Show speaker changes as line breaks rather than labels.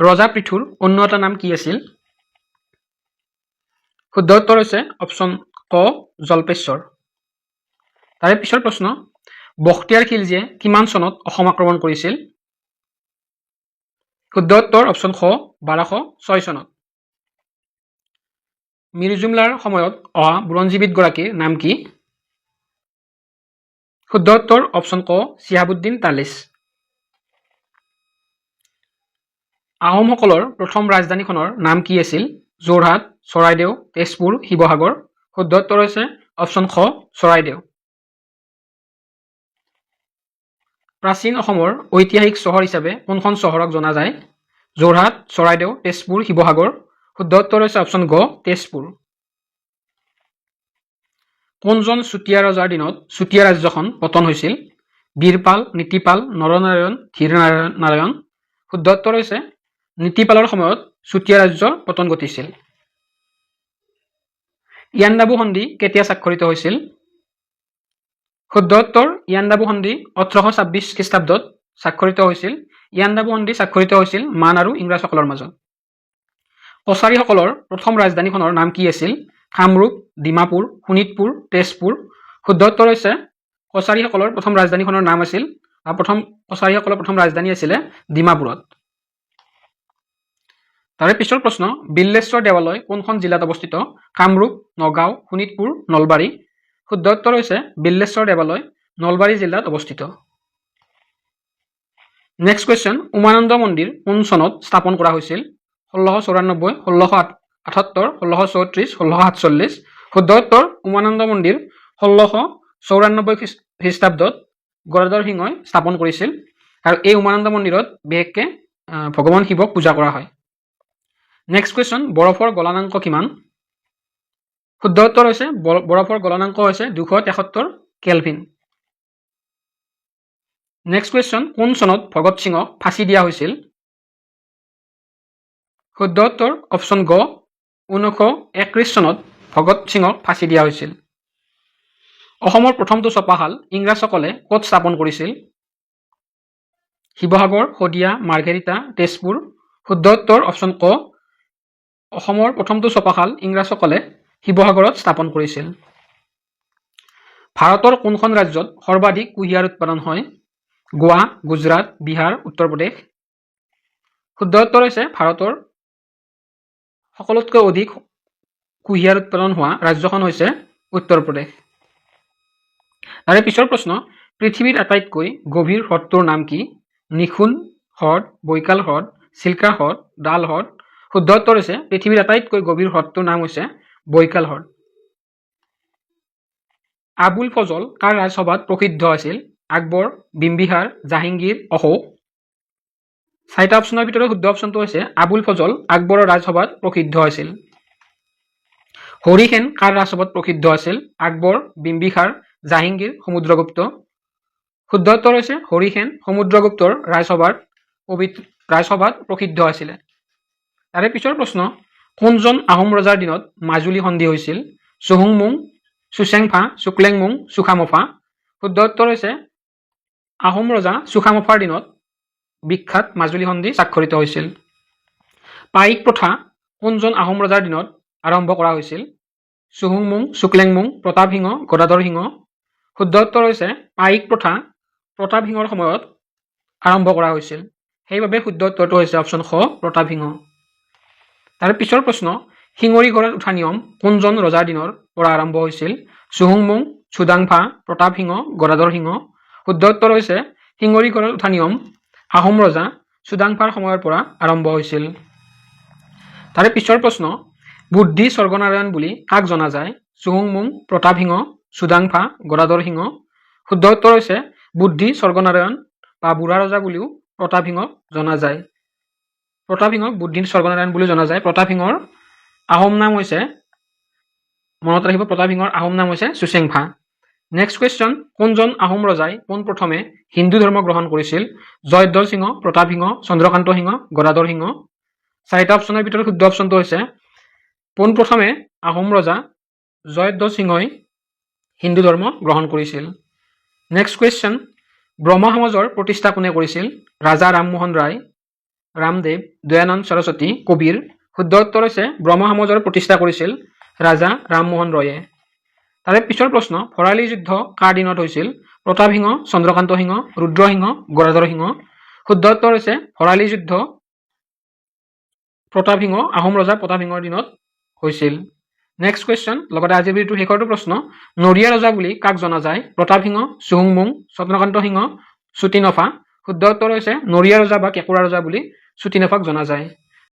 ৰজা পৃথুৰ অন্য এটা নাম কি আছিল? শুদ্ধ উত্তৰ হৈছে অপশ্যন ক জল্পেশ্বৰ। তাৰে পিছৰ প্ৰশ্ন, বখতিয়াৰ খিলজীয়ে কিমান চনত অসম আক্ৰমণ কৰিছিল? শুদ্ধ উত্তৰ অপশ্যন খ 1206 চনত। মিৰ জুমলাৰ সময়ত অহা বুৰঞ্জীবিদগৰাকীৰ নাম কি? শুদ্ধ উত্তৰ অপশ্যন ক চিহাবুদ্দিন তালিচ। আহোমসকলৰ প্ৰথম ৰাজধানীখনৰ নাম কি আছিল? যোৰহাট, চৰাইদেউ, তেজপুৰ, শিৱসাগৰ। শুদ্ধ উত্তৰ হৈছে অপশ্যন খ চৰাইদেউ। প্ৰাচীন অসমৰ ঐতিহাসিক চহৰ হিচাপে কোনখন চহৰক জনা যায়? যোৰহাট, চৰাইদেউ, তেজপুৰ, শিৱসাগৰ। শুদ্ধ উত্তৰ হৈছে অপশ্যন গ তেজপুৰ। কোনজন চুতীয়া ৰজাৰ দিনত চুতীয়া ৰাজ্যখন পতন হৈছিল? বীৰপাল, নীতিপাল, নৰনাৰায়ণ, ধীৰ নাৰায়ণ। শুদ্ধ উত্তৰ হৈছে নীতিপালৰ সময়ত চুতীয়া ৰাজ্যৰ পতন ঘটিছিল। ইয়াণ্ডাবু সন্ধি কেতিয়া স্বাক্ষৰিত হৈছিল? শুদ্ধ উত্তৰ ইয়াণ্ডাবু সন্ধি 1826 খ্ৰীষ্টাব্দত স্বাক্ষৰিত হৈছিল। ইয়াণ্ডাবু সন্ধি স্বাক্ষৰিত হৈছিল মান আৰু ইংৰাজসকলৰ মাজত। কছাৰীসকলৰ প্ৰথম ৰাজধানীখনৰ নাম কি আছিল? কামৰূপ, ডিমাপুৰ, শোণিতপুৰ, তেজপুৰ। শুদ্ধ উত্তৰ হৈছে কছাৰীসকলৰ প্ৰথম ৰাজধানীখনৰ নাম আছিল কছাৰীসকলৰ প্ৰথম ৰাজধানী আছিলে ডিমাপুৰত। তাৰে পিছৰ প্ৰশ্ন, বিল্লেশ্বৰ দেৱালয় কোনখন জিলাত অৱস্থিত? কামৰূপ, নগাঁও, শোণিতপুৰ, নলবাৰী। শুদ্ধ উত্তৰ হৈছে বিল্লেশ্বৰ দেৱালয় নলবাৰী জিলাত অৱস্থিত। নেক্সট কুৱেশ্যন, উমানন্দ মন্দিৰ কোন চনত স্থাপন কৰা হৈছিল? 1694, 1678, 1634, 1647। শুদ্ধ উত্তৰ উমানন্দ মন্দিৰ 1694 খ্ৰীষ্টাব্দত গদাধৰ সিংহই স্থাপন কৰিছিল আৰু এই উমানন্দ মন্দিৰত বিশেষকৈ ভগৱান শিৱক পূজা কৰা হয়। নেক্সট কুৱেশ্যন, বৰফৰ গলনাংক কিমান? শুদ্ধ উত্তৰ হৈছে বৰফৰ গলনাংক হৈছে 273 কেলভিন। নেক্সট কুৱেশ্যন, কোন চনত ভগত সিঙক ফাঁচি দিয়া হৈছিল? শুদ্ধ উত্তৰ অপশ্যন গ 1931 চনত ভগত সিঙক ফাঁচি দিয়া হৈছিল। অসমৰ প্ৰথমটো ছপাশাল ইংৰাজসকলে ক'ত স্থাপন কৰিছিল? শিৱসাগৰ, শদিয়া, মাৰ্ঘেৰিটা, তেজপুৰ। শুদ্ধ উত্তৰ অপশ্যন ক অসমৰ প্ৰথমটো ছপাশাল ইংৰাজসকলে শিৱসাগৰত স্থাপন কৰিছিল। ভাৰতৰ কোনখন ৰাজ্যত সৰ্বাধিক কুঁহিয়াৰ উৎপাদন হয়? গোৱা, গুজৰাট, বিহাৰ, উত্তৰ প্ৰদেশ। শুদ্ধ উত্তৰ হৈছে ভাৰতৰ সকলোতকৈ অধিক কুঁহিয়াৰ উৎপাদন হোৱা ৰাজ্যখন হৈছে উত্তৰ প্ৰদেশ। তাৰে পিছৰ প্ৰশ্ন, পৃথিৱীৰ আটাইতকৈ গভীৰ হ্ৰদটোৰ নাম কি? নিখুন হ্ৰদ, বৈকাল হ্ৰদ, চিল্কা হ্ৰদ, ডাল হ্ৰদ। শুদ্ধ উত্তৰ হৈছে পৃথিৱীৰ আটাইতকৈ গভীৰ হ্ৰদটোৰ নাম হৈছে বৈকাল হ্ৰদ। আবুল ফজল কাৰ ৰাজসভাত প্ৰসিদ্ধ আছিল? আকবৰ, বিম্বিহাৰ, জাহাংগীৰ, অশোক। চাৰিটা অপশ্যনৰ ভিতৰত শুদ্ধ অপশ্যনটো হৈছে আবুল ফজল আকবৰৰ ৰাজসভাত প্ৰসিদ্ধ আছিল। হৰিসেন কাৰ ৰাজসভাত প্ৰসিদ্ধ আছিল? আকবৰ, বিম্বিসাৰ, জাহাংগীৰ, সমুদ্ৰগুপ্ত। শুদ্ধ উত্তৰ হৈছে হৰিসেন সমুদ্ৰগুপ্তৰ ৰাজসভাত প্ৰসিদ্ধ আছিলে। তাৰে পিছৰ প্ৰশ্ন, কোনজন আহোম ৰজাৰ দিনত মাজুলী সন্ধি হৈছিল? চুহুংমুং, চুচেংফা, চুক্লেংমুং, চুখামফা। শুদ্ধ উত্তৰ হৈছে আহোম ৰজা চুখামফাৰ দিনত বিখ্যাত মাজুলী সন্ধি স্বাক্ষৰিত হৈছিল। পাইক প্ৰথা কোনজন আহোম ৰজাৰ দিনত আৰম্ভ কৰা হৈছিল? চুহুংমুং, চুক্লেংমুং, প্ৰতাপ সিংহ, গদাধৰ সিংহ। শুদ্ধ উত্তৰ হৈছে পাইক প্ৰথা প্ৰতাপ সিংহৰ সময়ত আৰম্ভ কৰা হৈছিল। সেইবাবে শুদ্ধ উত্তৰটো হৈছে অপশ্যন খ প্ৰতাপ সিংহ। তাৰ পিছৰ প্ৰশ্ন, শিঙৰি ঘৰত উঠা নিয়ম কোনজন ৰজাৰ দিনৰ পৰা আৰম্ভ হৈছিল? চুহুংমুং, চুডাংফা, প্ৰতাপ সিংহ, গদাধৰ সিংহ। শুদ্ধ উত্তৰ হৈছে শিঙৰি ঘৰত উঠা নিয়ম আহোম ৰজা চুডাংফাৰ সময়ৰ পৰা আৰম্ভ হৈছিল। তাৰে পিছৰ প্ৰশ্ন, বুদ্ধি স্বৰ্গনাৰায়ণ বুলি কাক জনা যায়? চুহুংমুং, প্ৰতাপ সিংহ, চুডাংফা, গদাধৰ সিংহ। শুদ্ধ উত্তৰ হৈছে বুদ্ধি স্বৰ্গনাৰায়ণ বা বুঢ়া ৰজা বুলিও প্ৰতাপ সিংহক জনা যায়। প্ৰতাপ সিংহক বুদ্ধি স্বৰ্গনাৰায়ণ বুলি জনা যায়। প্ৰতাপ সিংহৰ আহোম নাম হৈছে, মনত ৰাখিব, প্ৰতাপ সিংহৰ আহোম নাম হৈছে চুচেংফা। নেক্সট কুৱেশ্যন, কোনজন আহোম ৰজাই পোনপ্ৰথমে হিন্দু ধৰ্ম গ্ৰহণ কৰিছিল? জয়ধ্বজ সিংহ, প্ৰতাপ সিংহ, চন্দ্ৰকান্ত সিংহ, গদাধৰ সিংহ। চাৰিটা অপশ্যনৰ ভিতৰত শুদ্ধ অপশ্যনটো হৈছে পোনপ্ৰথমে আহোম ৰজা জয়ধ্বজ সিংহই হিন্দু ধৰ্ম গ্ৰহণ কৰিছিল। নেক্সট কুৱেশ্যন, ব্ৰহ্ম সমাজৰ প্ৰতিষ্ঠা কোনে কৰিছিল? ৰাজা ৰামমোহন ৰায়, ৰামদেৱ, দয়ানন্দ সৰস্বতী, কবিৰ। শুদ্ধ উত্তৰ হৈছে ব্ৰহ্ম সমাজৰ প্ৰতিষ্ঠা কৰিছিল ৰাজা ৰামমোহন ৰয়ে। তাৰে পিছৰ প্ৰশ্ন, ভৰালী যুদ্ধ কাৰ দিনত হৈছিল? প্ৰতাপ সিংহ, চন্দ্ৰকান্ত সিংহ, ৰুদ্ৰসিংহ, গদাধৰ সিংহ। শুদ্ধ উত্তৰ হৈছে ভৰালী যুদ্ধ প্ৰতাপ সিংহ, আহোম ৰজা প্ৰতাপ সিংহৰ দিনত হৈছিল। নেক্সট কুৱেশ্যন, লগতে আজিৰ ভিডিঅ'টোৰ শেষৰটো প্ৰশ্ন, নৰিয়া ৰজা বুলি কাক জনা যায়? প্ৰতাপ সিংহ, চুহুংমুং, চন্দ্ৰকান্ত সিংহ, চুটিনফা। শুদ্ধ উত্তৰ হৈছে নৰিয়া ৰজা বা কেঁকুৰা ৰজা বুলি চুটিনফাক জনা যায়।